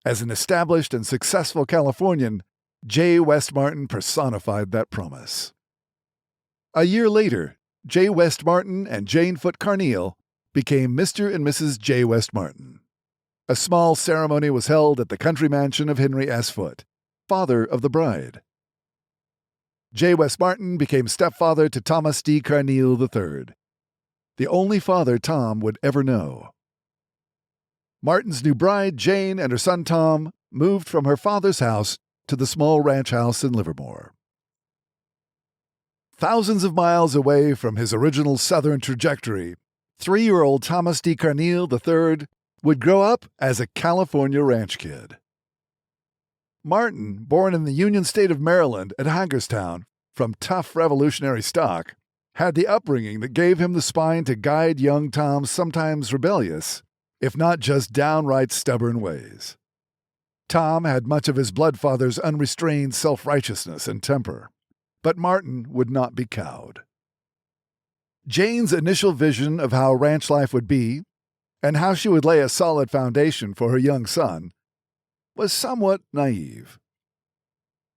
A: As an established and successful Californian, J. West Martin personified that promise. A year later, J. West Martin and Jane Foote Carneal became Mr. and Mrs. J. West Martin. A small ceremony was held at the country mansion of Henry S. Foote, father of the bride. J. West Martin became stepfather to Thomas D. Carneal III, the only father Tom would ever know. Martin's new bride, Jane, and her son Tom moved from her father's house to the small ranch house in Livermore. Thousands of miles away from his original southern trajectory, 3-year-old Thomas D Carneal III would grow up as a California ranch kid. Martin, born in the Union State of Maryland at Hagerstown from tough revolutionary stock, had the upbringing that gave him the spine to guide young Tom's sometimes rebellious, if not just downright stubborn ways. Tom had much of his bloodfather's unrestrained self-righteousness and temper, but Martin would not be cowed. Jane's initial vision of how ranch life would be, and how she would lay a solid foundation for her young son, was somewhat naive.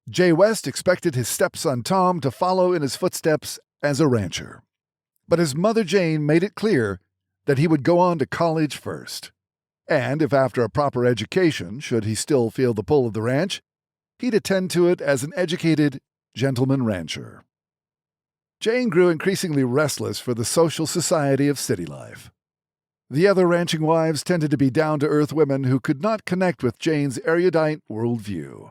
A: Jay West expected his stepson Tom to follow in his footsteps as a rancher, but his mother Jane made it clear that he would go on to college first, and if after a proper education, should he still feel the pull of the ranch, he'd attend to it as an educated gentleman rancher. Jane grew increasingly restless for the social society of city life. The other ranching wives tended to be down-to-earth women who could not connect with Jane's erudite worldview.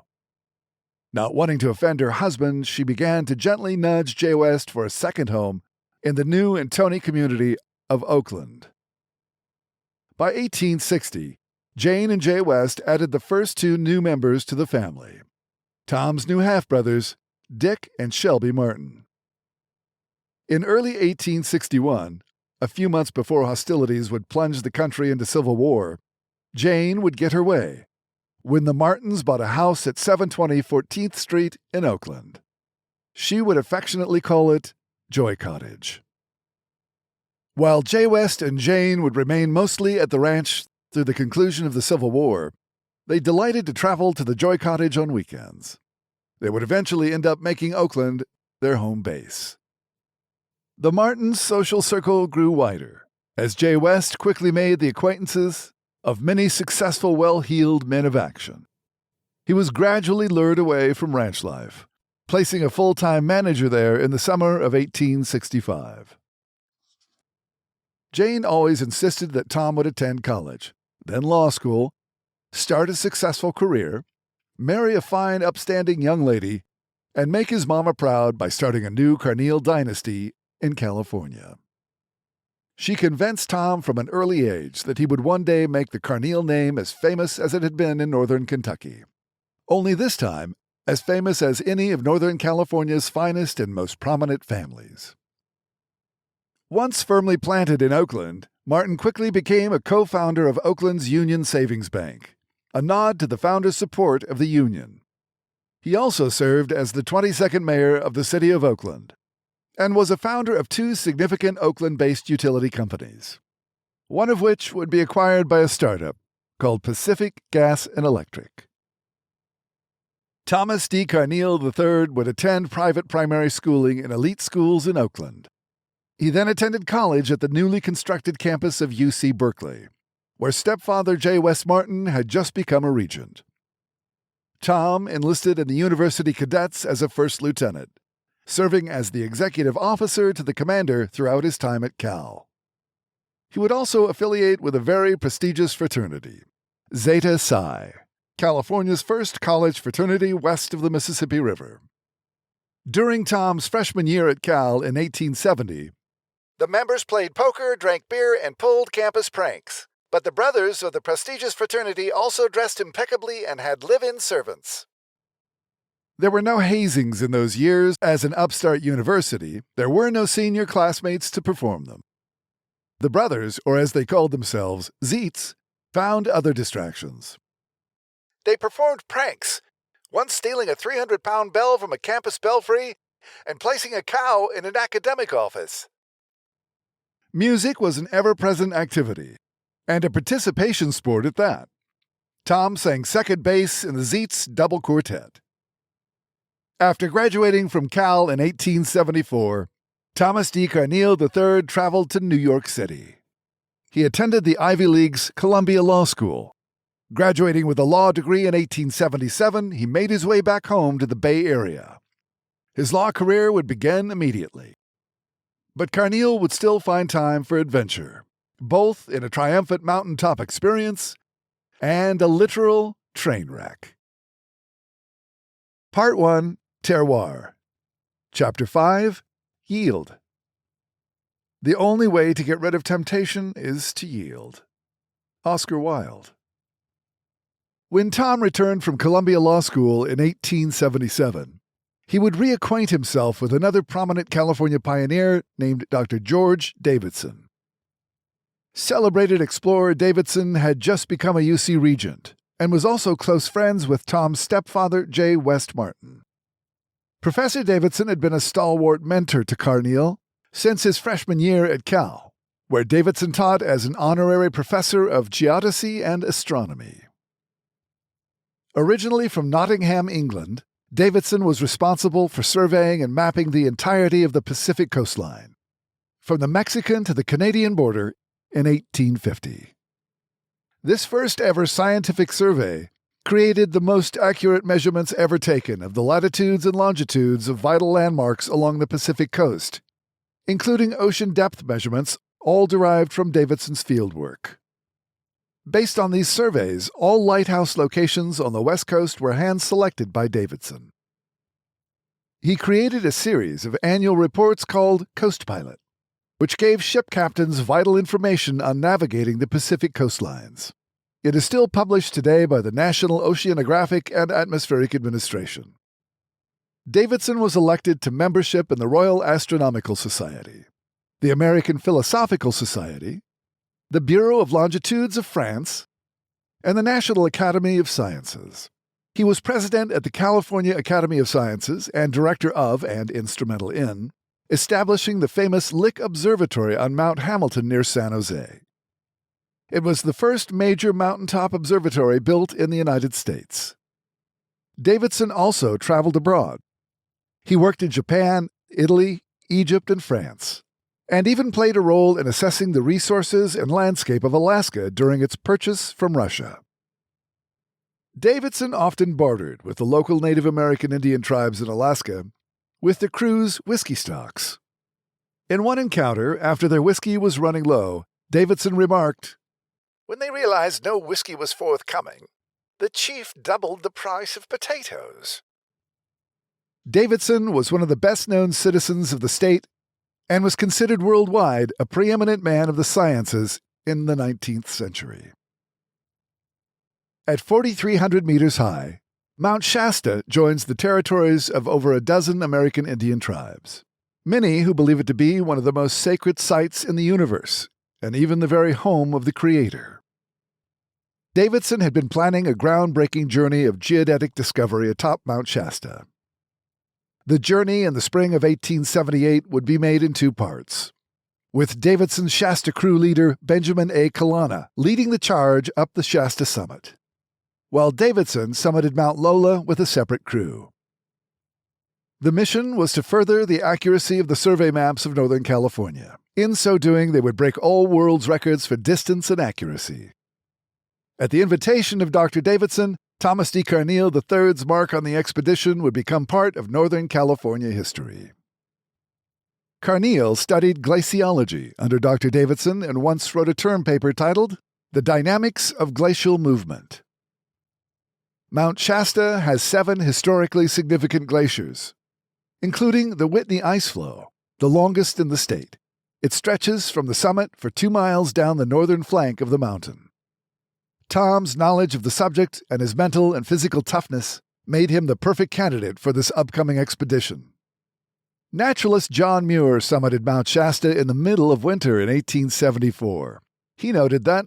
A: Not wanting to offend her husband, she began to gently nudge Jay West for a second home in the new and Tony community of Oakland. By 1860, Jane and Jay West added the first 2 new members to the family, Tom's new half-brothers, Dick and Shelby Martin. In early 1861, a few months before hostilities would plunge the country into civil war, Jane would get her way when the Martins bought a house at 720 14th Street in Oakland. She would affectionately call it Joy Cottage. While Jay West and Jane would remain mostly at the ranch through the conclusion of the Civil War, they delighted to travel to the Joy Cottage on weekends. They would eventually end up making Oakland their home base. The Martins' social circle grew wider, as Jay West quickly made the acquaintances of many successful, well-heeled men of action. He was gradually lured away from ranch life, placing a full-time manager there in the summer of 1865. Jane always insisted that Tom would attend college, then law school, start a successful career, marry a fine, upstanding young lady, and make his mama proud by starting a new Carneal dynasty in California. She convinced Tom from an early age that he would one day make the Carneal name as famous as it had been in northern Kentucky, only this time as famous as any of Northern California's finest and most prominent families. Once firmly planted in Oakland, Martin quickly became a co-founder of Oakland's Union Savings Bank, a nod to the founder's support of the Union. He also served as the 22nd mayor of the city of Oakland, and was a founder of 2 significant Oakland-based utility companies, one of which would be acquired by a startup called Pacific Gas and Electric. Thomas D. Carneal III would attend private primary schooling in elite schools in Oakland. He then attended college at the newly constructed campus of UC Berkeley, where stepfather Jay West Martin had just become a regent. Tom enlisted in the university cadets as a first lieutenant, serving as the executive officer to the commander throughout his time at Cal. He would also affiliate with a very prestigious fraternity, Zeta Psi, California's first college fraternity west of the Mississippi River. During Tom's freshman year at Cal in 1870, the members played poker, drank beer, and pulled campus pranks. But the brothers of the prestigious fraternity also dressed impeccably and had live-in servants. There were no hazings in those years. As an upstart university, there were no senior classmates to perform them. The brothers, or as they called themselves, Zeets, found other distractions. They performed pranks, once stealing a 300-pound bell from a campus belfry and placing a cow in an academic office. Music was an ever-present activity, and a participation sport at that. Tom sang second bass in the Zeets double quartet. After graduating from Cal in 1874, Thomas D. Carneal III traveled to New York City. He attended the Ivy League's Columbia Law School. Graduating with a law degree in 1877, he made his way back home to the Bay Area. His law career would begin immediately. But Carneal would still find time for adventure, both in a triumphant mountaintop experience and a literal train wreck. Part 1, Terroir. Chapter 5, Yield. The only way to get rid of temptation is to yield. Oscar Wilde. When Tom returned from Columbia Law School in 1877, he would reacquaint himself with another prominent California pioneer named Dr. George Davidson. Celebrated explorer Davidson had just become a UC Regent and was also close friends with Tom's stepfather, J. West Martin. Professor Davidson had been a stalwart mentor to Carneal since his freshman year at Cal, where Davidson taught as an honorary professor of geodesy and astronomy. Originally from Nottingham, England, Davidson was responsible for surveying and mapping the entirety of the Pacific coastline, from the Mexican to the Canadian border in 1850. This first-ever scientific survey created the most accurate measurements ever taken of the latitudes and longitudes of vital landmarks along the Pacific coast, including ocean depth measurements, all derived from Davidson's fieldwork. Based on these surveys, all lighthouse locations on the West Coast were hand-selected by Davidson. He created a series of annual reports called Coast Pilot, which gave ship captains vital information on navigating the Pacific coastlines. It is still published today by the National Oceanographic and Atmospheric Administration. Davidson was elected to membership in the Royal Astronomical Society, the American Philosophical Society, the Bureau of Longitudes of France, and the National Academy of Sciences. He was president at the California Academy of Sciences and director of, and instrumental in, establishing the famous Lick Observatory on Mount Hamilton near San Jose. It was the first major mountaintop observatory built in the United States. Davidson also traveled abroad. He worked in Japan, Italy, Egypt, and France, and even played a role in assessing the resources and landscape of Alaska during its purchase from Russia. Davidson often bartered with the local Native American Indian tribes in Alaska with the crew's whiskey stocks. In one encounter, after their whiskey was running low, Davidson remarked, "When they realized no whiskey was forthcoming, the chief doubled the price of potatoes." Davidson was one of the best-known citizens of the state and was considered worldwide a preeminent man of the sciences in the 19th century. At 4,300 meters high, Mount Shasta joins the territories of over a dozen American Indian tribes, many who believe it to be one of the most sacred sites in the universe, and even the very home of the Creator. Davidson had been planning a groundbreaking journey of geodetic discovery atop Mount Shasta. The journey in the spring of 1878 would be made in two parts, with Davidson's Shasta crew leader Benjamin A. Kalana leading the charge up the Shasta summit, while Davidson summited Mount Lola with a separate crew. The mission was to further the accuracy of the survey maps of Northern California. In so doing, they would break all world's records for distance and accuracy. At the invitation of Dr. Davidson, Thomas D Carneal III's mark on the expedition would become part of Northern California history. Carneal studied glaciology under Dr. Davidson and once wrote a term paper titled The Dynamics of Glacial Movement. Mount Shasta has 7 historically significant glaciers, including the Whitney Ice Flow, the longest in the state. It stretches from the summit for 2 miles down the northern flank of the mountain. Tom's knowledge of the subject and his mental and physical toughness made him the perfect candidate for this upcoming expedition. Naturalist John Muir summited Mount Shasta in the middle of winter in 1874. He noted that,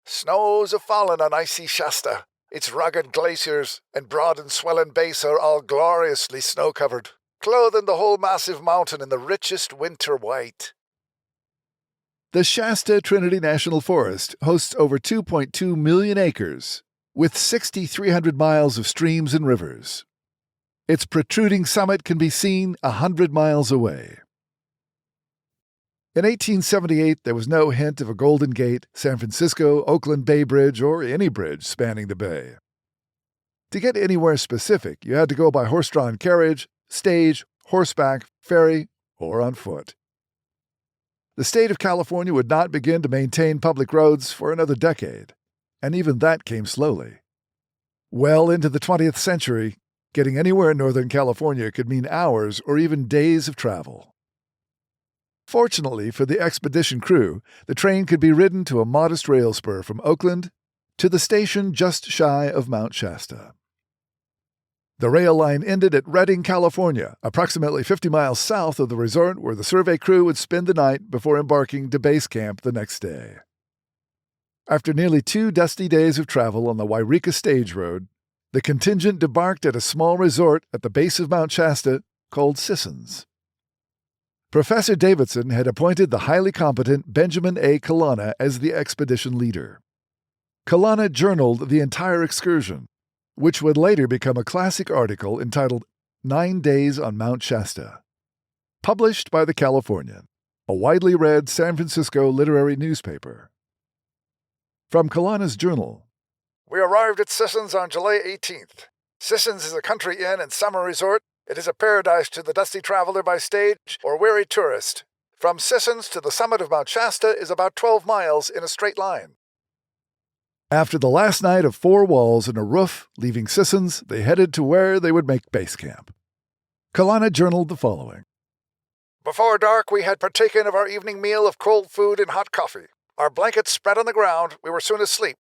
A: "Snows have fallen on icy Shasta. Its rugged glaciers and broad and swelling base are all gloriously snow-covered, clothing the whole massive mountain in the richest winter white." The Shasta Trinity National Forest hosts over 2.2 million acres, with 6,300 miles of streams and rivers. Its protruding summit can be seen 100 miles away. In 1878, there was no hint of a Golden Gate, San Francisco, Oakland Bay Bridge, or any bridge spanning the bay. To get anywhere specific, you had to go by horse-drawn carriage, stage, horseback, ferry, or on foot. The state of California would not begin to maintain public roads for another decade, and even that came slowly. Well into the 20th century, Getting anywhere in Northern California could mean hours or even days of travel. Fortunately for the expedition crew, the train could be ridden to a modest rail spur from Oakland to the station just shy of Mount Shasta. The rail line ended at Redding, California, approximately 50 miles south of the resort where the survey crew would spend the night before embarking to base camp the next day. After nearly 2 dusty days of travel on the Wairika Stage Road, the contingent debarked at a small resort at the base of Mount Shasta called Sisson's. Professor Davidson had appointed the highly competent Benjamin A. Kalana as the expedition leader. Kalana journaled the entire excursion, which would later become a classic article entitled 9 Days on Mount Shasta, published by The Californian, a widely read San Francisco literary newspaper. From Kalana's journal,
B: "We arrived at Sisson's on July 18th. Sisson's is a country inn and summer resort. It is a paradise to the dusty traveler by stage or weary tourist. From Sisson's to the summit of Mount Shasta is about 12 miles in a straight line."
A: After the last night of 4 walls and a roof, leaving Sisson's, they headed to where they would make base camp. Kalana journaled the following.
B: "Before dark, we had partaken of our evening meal of cold food and hot coffee. Our blankets spread on the ground, we were soon asleep.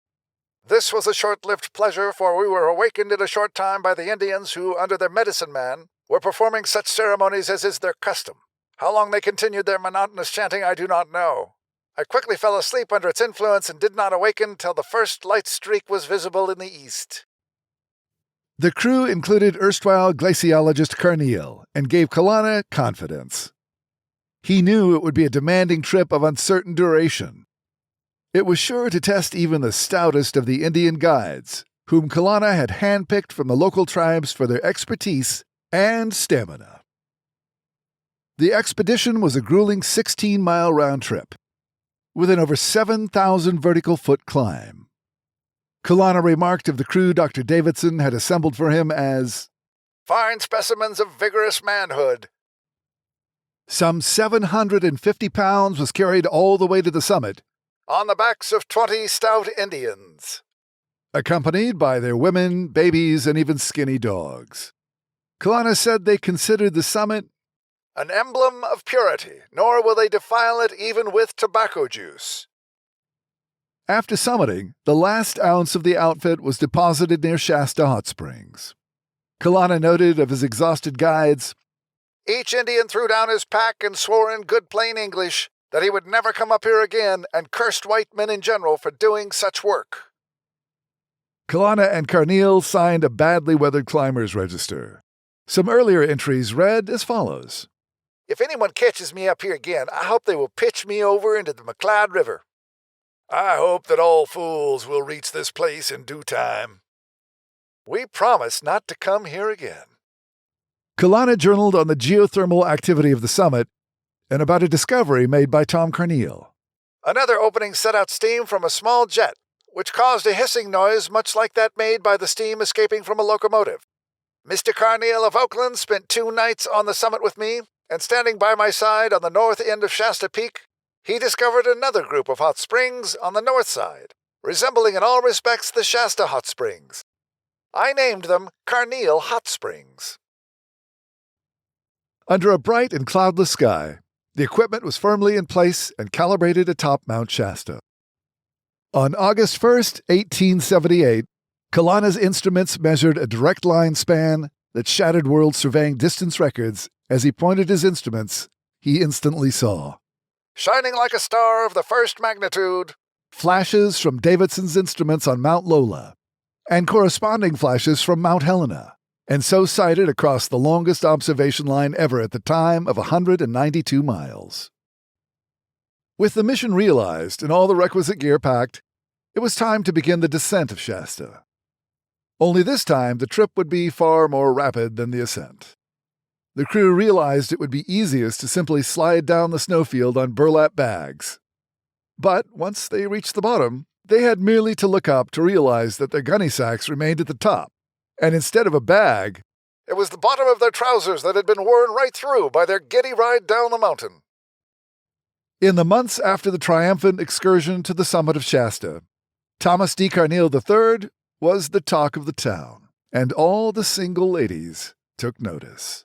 B: This was a short-lived pleasure, for we were awakened in a short time by the Indians who, under their medicine man, were performing such ceremonies as is their custom. How long they continued their monotonous chanting I do not know. I quickly fell asleep under its influence and did not awaken till the first light streak was visible in the east."
A: The crew included erstwhile glaciologist Carneal and gave Kalana confidence. He knew it would be a demanding trip of uncertain duration. It was sure to test even the stoutest of the Indian guides, whom Kalana had handpicked from the local tribes for their expertise and stamina. The expedition was a grueling 16-mile round trip, with an over 7,000 vertical foot climb. Kalana remarked of the crew Dr. Davidson had assembled for him as,
B: "Fine specimens of vigorous manhood."
A: Some 750 pounds was carried all the way to the summit,
B: "On the backs of 20 stout Indians."
A: Accompanied by their women, babies, and even skinny dogs. Kalana said they considered the summit
B: "an emblem of purity, nor will they defile it even with tobacco juice."
A: After summiting, the last ounce of the outfit was deposited near Shasta Hot Springs. Kalana noted of his exhausted guides,
B: "Each Indian threw down his pack and swore in good plain English that he would never come up here again and cursed white men in general for doing such work."
A: Kalana and Carneal signed a badly weathered climber's register. Some earlier entries read as follows.
B: "If anyone catches me up here again, I hope they will pitch me over into the McCloud River. I hope that all fools will reach this place in due time. We promise not to come here again."
A: Kalana journaled on the geothermal activity of the summit and about a discovery made by Tom Carneal.
B: "Another opening set out steam from a small jet, which caused a hissing noise much like that made by the steam escaping from a locomotive. Mr. Carneal of Oakland spent 2 nights on the summit with me, and standing by my side on the north end of Shasta Peak, he discovered another group of hot springs on the north side, resembling in all respects the Shasta Hot Springs. I named them Carneal Hot Springs."
A: Under a bright and cloudless sky, the equipment was firmly in place and calibrated atop Mount Shasta. On August 1st, 1878, Kalana's instruments measured a direct line span that shattered world surveying distance records. As he pointed his instruments, he instantly saw
B: "Shining like a star of the first magnitude."
A: Flashes from Davidson's instruments on Mount Lola, and corresponding flashes from Mount Helena, and so sighted across the longest observation line ever at the time of 192 miles. With the mission realized and all the requisite gear packed, it was time to begin the descent of Shasta. Only this time the trip would be far more rapid than the ascent. The crew realized it would be easiest to simply slide down the snowfield on burlap bags. But once they reached the bottom, they had merely to look up to realize that their gunny sacks remained at the top, and instead of a bag,
B: it was the bottom of their trousers that had been worn right through by their giddy ride down the mountain.
A: In the months after the triumphant excursion to the summit of Shasta, Thomas D Carneal III was the talk of the town. and all the single ladies took notice.